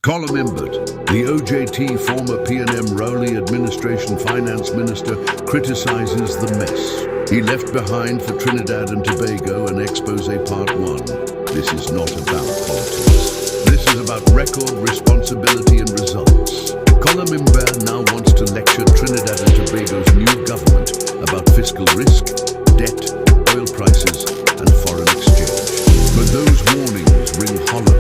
Colm Imbert, the OJT, former P&M Rowley administration finance minister, criticises the mess he left behind for Trinidad and Tobago and Expose Part 1. This is not about politics. This is about record, responsibility and results. Colm Imbert now wants to lecture Trinidad and Tobago's new government about fiscal risk, debt, oil prices and foreign exchange. But those warnings ring hollow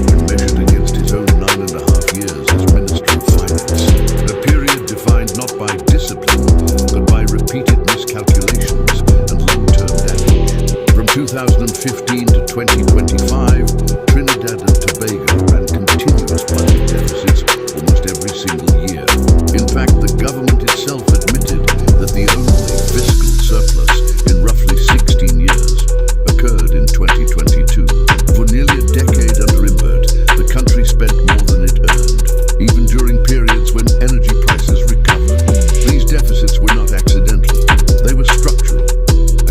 when measured against his own 9.5 years as Minister of Finance. A period defined not by discipline, but by repeated miscalculations and long-term damage. From 2015 to 2025, Trinidad and Tobago ran continuous budget deficits almost every single year. In fact, the government itself admitted that the only fiscal surplus in roughly 16 years occurred in 2022. For nearly a decade under Imbert, the country spent more than it earned, even during periods when energy prices recovered. These deficits were not accidental, they were structural,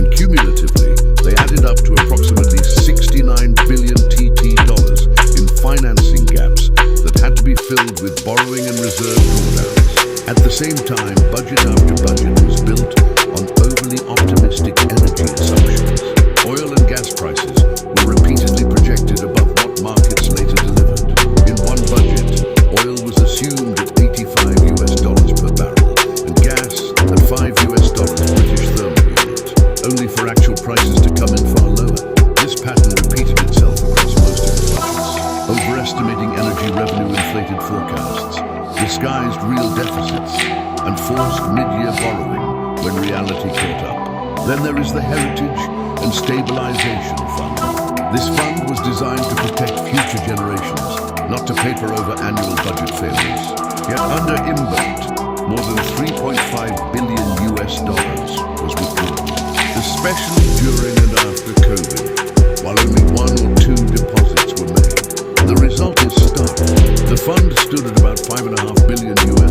and cumulatively, they added up to approximately $69 billion dollars in financing gaps that had to be filled with borrowing and reserve drawdowns. At the same time, budget after budget was built on overly optimistic energy assumptions. Oil and gas prices were repeatedly projected above what markets later delivered. In one budget, oil was assumed at $85 per barrel and gas at $5 British thermal unit, only for actual prices to come in far lower. This pattern repeated itself across most of the budgets, overestimating energy revenue inflated forecasts, disguised real deficits, and forced mid-year borrowing when reality caught up. Then there is the Heritage and Stabilization Fund. This fund was designed to protect future generations, not to paper over annual budget failures. Yet under Imbert, more than $3.5 billion was withdrawn, especially during and after COVID, while only 1 or 2 deposits were made. The result is stark. The fund stood at about $5.5 billion in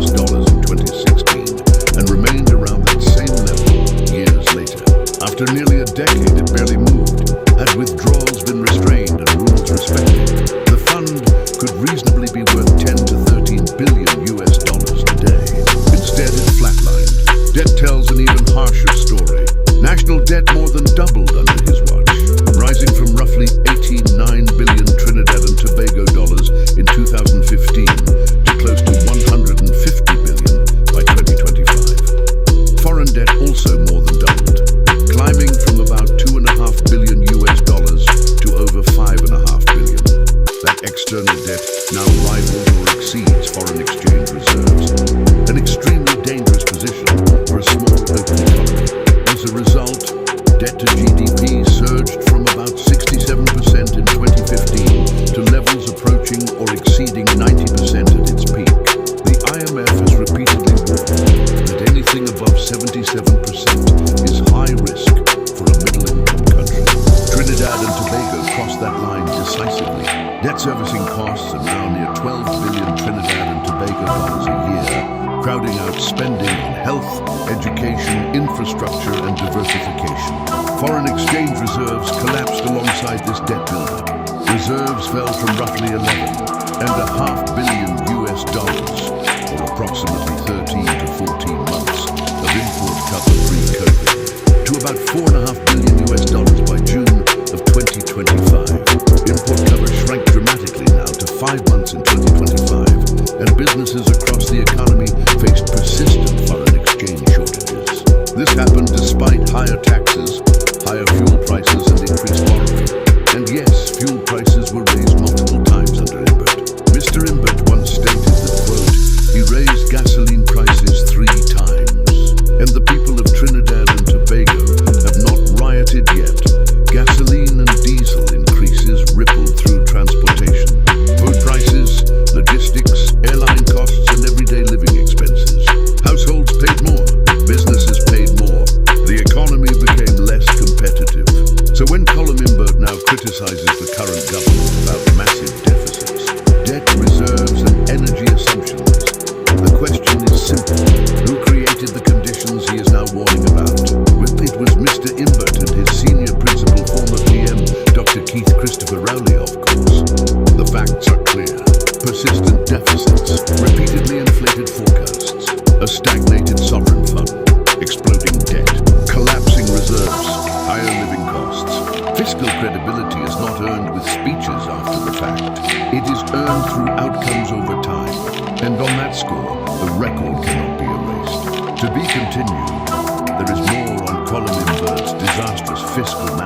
2016 and remained around that same level years later. After nearly a decade, it barely moved. Had withdrawals been restrained and rules respected, the fund could reasonably be worth $10 to $13 billion today. Instead, it flatlined. Debt tells an even harsher story. National debt more than doubled under his watch, rising from roughly $89 billion Trinidad and Tobago dollars in 2015 to close to $150 billion by 2025. Foreign debt also more than doubled, climbing from about $2.5 billion to over $5.5 billion. That external debt now rivals or exceeds foreign exchange reserves, an extremely dangerous position for a small open economy. As a result, debt to GDP surged from about 67% in 2015 to levels approaching or exceeding 90% at its peak. The IMF has repeatedly warned that anything above 77% is high risk for a middle-income country. Trinidad and Tobago crossed that line decisively. Debt servicing costs are now near $12 billion Trinidad and Tobago dollars a year, crowding out spending on health, education, infrastructure, and diversification. Foreign exchange reserves collapsed alongside this debt buildup. Reserves fell from roughly $11.5 billion or approximately 13 to 14 months of import cover pre-COVID, to about $4.5 billion by June of 2025. Import cover shrank dramatically now to 5 months in 2025, and businesses across the economy faced persistent foreign exchange shortages. This happened despite higher taxes, higher fuel prices and increased borrowing. And yes, fuel prices were raised multiple times under Imbert. Mr. Imbert once stated that, quote, he raised gasoline prices 3 times, and the people of Trinidad and Tobago have not rioted yet. Gasoline and diesel increases rippled through transportation. Food prices, logistics, airline costs and everyday living persistent deficits, repeatedly inflated forecasts, a stagnated sovereign fund, exploding debt, collapsing reserves, higher living costs. Fiscal credibility is not earned with speeches after the fact. It is earned through outcomes over time. And on that score, the record cannot be erased. To be continued, there is more on Colm Imbert's disastrous fiscal